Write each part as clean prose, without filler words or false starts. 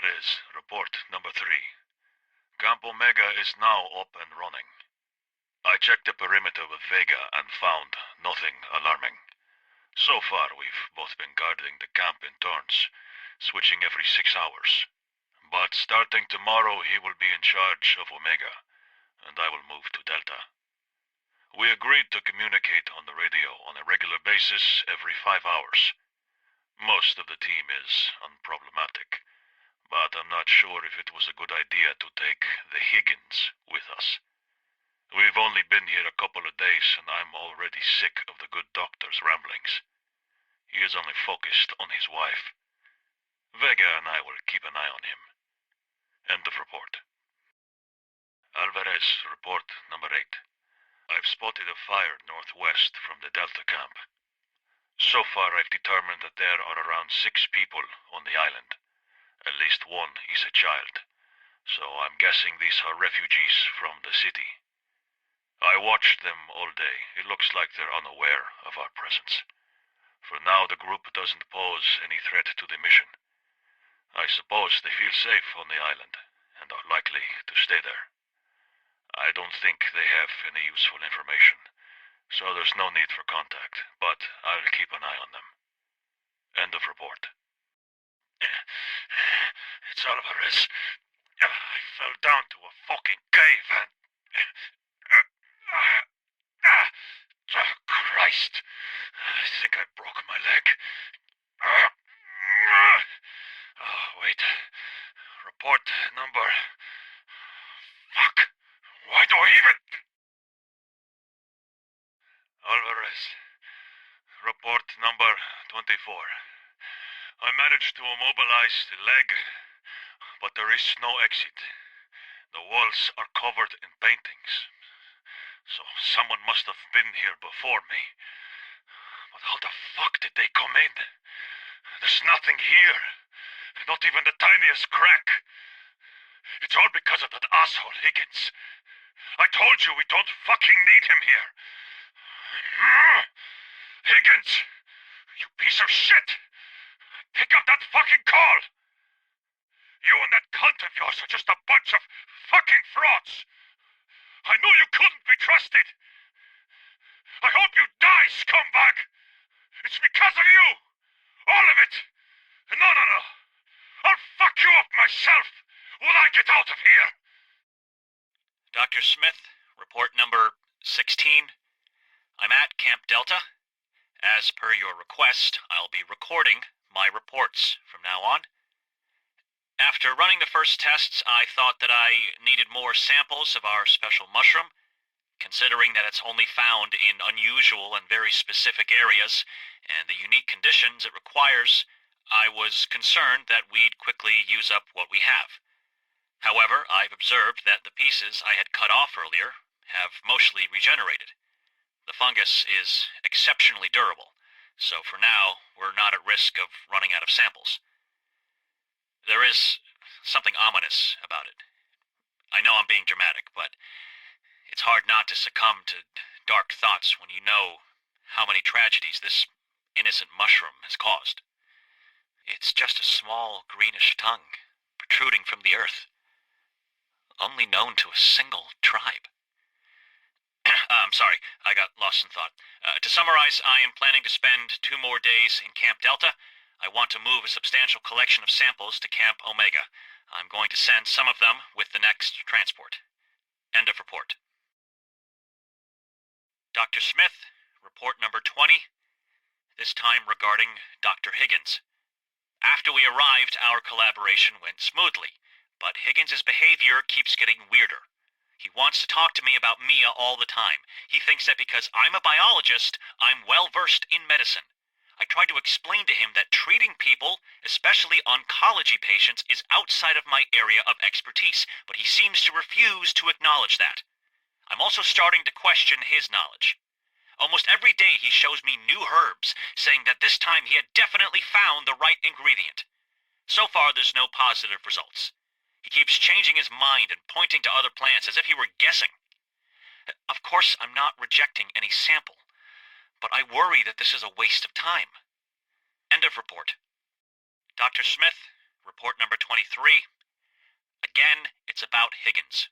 Alvarez, report number 3. Camp Omega is now up and running. I checked the perimeter with Vega and found nothing alarming. So far, we've both been guarding the camp in turns, switching every 6 hours. But starting tomorrow, he will be in charge of Omega, and I will move to Delta. We agreed to communicate on the radio on a regular basis every 5 hours. Most of the team is unproblematic, but I'm not sure if it was a good idea to take the Higgins with us. We've only been here a couple of days, and I'm already sick of the good doctor's ramblings. He is only focused on his wife. Vega and I will keep an eye on him. End of report. Alvarez, report number 8. I've spotted a fire northwest from the Delta camp. So far, I've determined that there are around 6 people on the island. At least one is a child, so I'm guessing these are refugees from the city. I watched them all day. It looks like they're unaware of our presence. For now, the group doesn't pose any threat to the mission. I suppose they feel safe on the island, and are likely to stay there. I don't think they have any useful information, so there's no need for contact, but I'll keep an eye on them. End of report. It's Alvarez. I fell down to a fucking cave and... Oh, Christ. I think I broke my leg. Oh, wait. Report number... Fuck. Why do I even... Alvarez. Report number 24. I managed to immobilize the leg, but there is no exit. The walls are covered in paintings, so someone must have been here before me. But how the fuck did they come in? There's nothing here, not even the tiniest crack. It's all because of that asshole Higgins. I told you we don't fucking need him here. Higgins, you piece of shit! Pick up that fucking call! You and that cunt of yours are just a bunch of fucking frauds! I knew you couldn't be trusted! I hope you die, scumbag! It's because of you! All of it! No! I'll fuck you up myself when I get out of here! Dr. Smith, report number 16. I'm at Camp Delta. As per your request, I'll be recording my reports from now on. After running the first tests, I thought that I needed more samples of our special mushroom. Considering that it's only found in unusual and very specific areas, and the unique conditions it requires, I was concerned that we'd quickly use up what we have. However, I've observed that the pieces I had cut off earlier have mostly regenerated. The fungus is exceptionally durable, so for now, we're not at risk of running out of samples. There is something ominous about it. I know I'm being dramatic, but it's hard not to succumb to dark thoughts when you know how many tragedies this innocent mushroom has caused. It's just a small greenish tongue protruding from the earth, only known to a single tribe. I'm sorry, I got lost in thought. To summarize, I am planning to spend 2 more days in Camp Delta. I want to move a substantial collection of samples to Camp Omega. I'm going to send some of them with the next transport. End of report. Dr. Smith, report number 20. This time regarding Dr. Higgins. After we arrived, our collaboration went smoothly, but Higgins' behavior keeps getting weirder. He wants to talk to me about Mia all the time. He thinks that because I'm a biologist, I'm well-versed in medicine. I tried to explain to him that treating people, especially oncology patients, is outside of my area of expertise, but he seems to refuse to acknowledge that. I'm also starting to question his knowledge. Almost every day he shows me new herbs, saying that this time he had definitely found the right ingredient. So far, there's no positive results. He keeps changing his mind and pointing to other plants as if he were guessing. Of course, I'm not rejecting any sample, but I worry that this is a waste of time. End of report. Dr. Smith, report number 23. Again, it's about Higgins.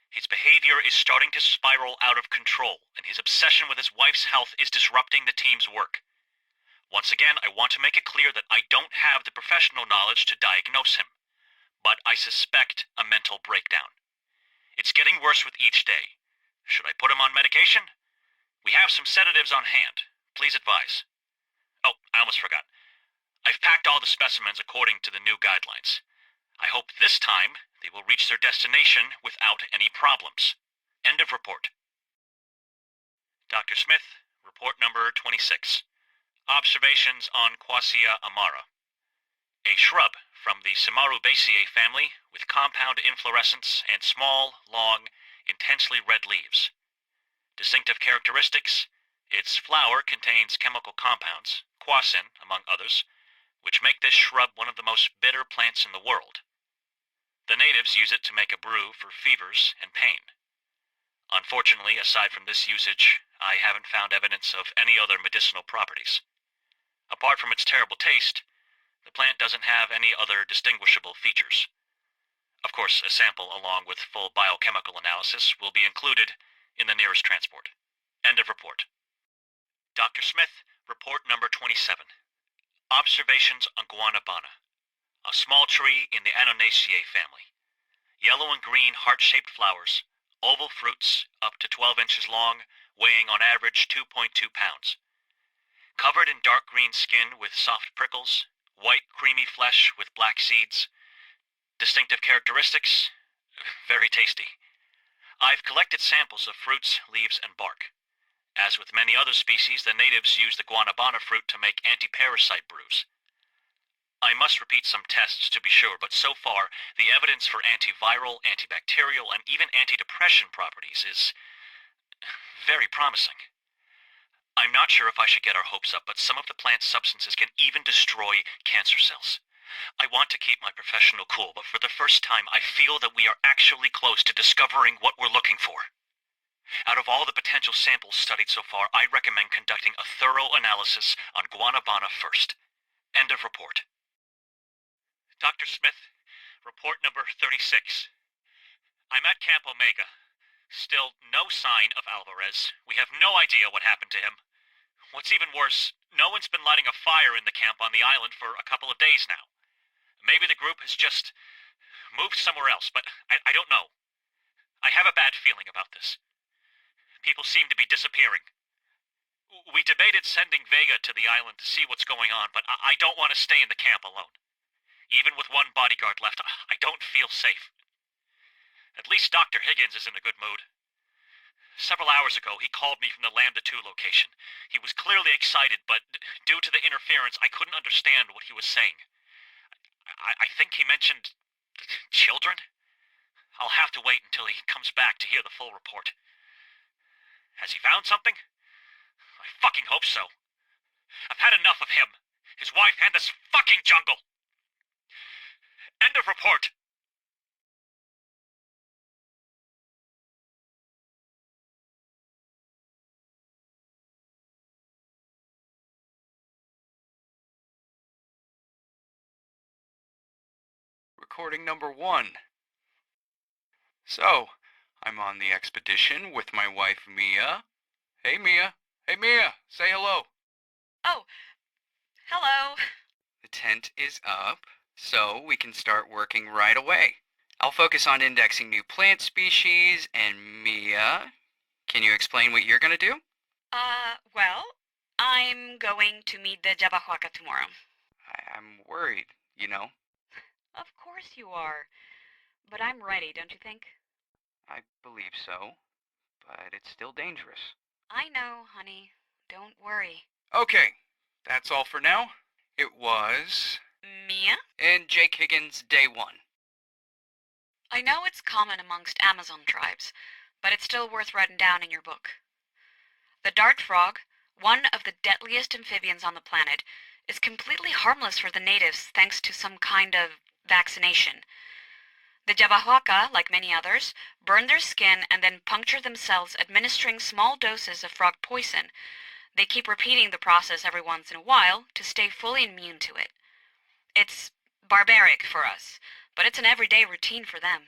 His behavior is starting to spiral out of control, and his obsession with his wife's health is disrupting the team's work. Once again, I want to make it clear that I don't have the professional knowledge to diagnose him, but I suspect a mental breakdown. It's getting worse with each day. Should I put him on medication? We have some sedatives on hand. Please advise. Oh, I almost forgot. I've packed all the specimens according to the new guidelines. I hope this time they will reach their destination without any problems. End of report. Dr. Smith, report number 26. Observations on Quassia amara. A shrub from the Samarubaceae family with compound inflorescence and small, long, intensely red leaves. Distinctive characteristics: its flower contains chemical compounds, quassin among others, which make this shrub one of the most bitter plants in the world. The natives use it to make a brew for fevers and pain. Unfortunately, aside from this usage, I haven't found evidence of any other medicinal properties. Apart from its terrible taste, the plant doesn't have any other distinguishable features. Of course, a sample along with full biochemical analysis will be included in the nearest transport. End of report. Dr. Smith, report number 27. Observations on Guanabana, a small tree in the Annonaceae family. Yellow and green heart-shaped flowers, oval fruits up to 12 inches long, weighing on average 2.2 pounds. Covered in dark green skin with soft prickles, white creamy flesh with black seeds. Distinctive characteristics: very tasty. I've collected samples of fruits, leaves, and bark. As with many other species, the natives use the guanabana fruit to make anti-parasite brews. I must repeat some tests to be sure, but so far, the evidence for antiviral, antibacterial, and even antidepressant properties is very promising. I'm not sure if I should get our hopes up, but some of the plant's substances can even destroy cancer cells. I want to keep my professional cool, but for the first time, I feel that we are actually close to discovering what we're looking for. Out of all the potential samples studied so far, I recommend conducting a thorough analysis on guanabana first. End of report. Dr. Smith, report number 36. I'm at Camp Omega. Still no sign of Alvarez. We have no idea what happened to him. What's even worse, no one's been lighting a fire in the camp on the island for a couple of days now. Maybe the group has just moved somewhere else, but I don't know. I have a bad feeling about this. People seem to be disappearing. We debated sending Vega to the island to see what's going on, but I don't want to stay in the camp alone. Even with one bodyguard left, I don't feel safe. At least Dr. Higgins is in a good mood. Several hours ago, he called me from the Lambda 2 location. He was clearly excited, but due to the interference, I couldn't understand what he was saying. I think he mentioned children? I'll have to wait until he comes back to hear the full report. Has he found something? I fucking hope so. I've had enough of him, his wife, and this fucking jungle. End of report. Recording number 1. So, I'm on the expedition with my wife, Mia. Hey, Mia. Hey, Mia. Say hello. Oh, hello. The tent is up, so we can start working right away. I'll focus on indexing new plant species, and Mia, can you explain what you're gonna do? Well, I'm going to meet the Jabahuaca tomorrow. I'm worried, you know. Of course you are. But I'm ready, don't you think? I believe so, but it's still dangerous. I know, honey. Don't worry. Okay, that's all for now. It was... Mia? And Jake Higgins, day 1. I know it's common amongst Amazon tribes, but it's still worth writing down in your book. The dart frog, one of the deadliest amphibians on the planet, is completely harmless for the natives thanks to some kind of vaccination. The Jabahuaca, like many others, burn their skin and then puncture themselves administering small doses of frog poison. They keep repeating the process every once in a while to stay fully immune to it. It's barbaric for us, but it's an everyday routine for them.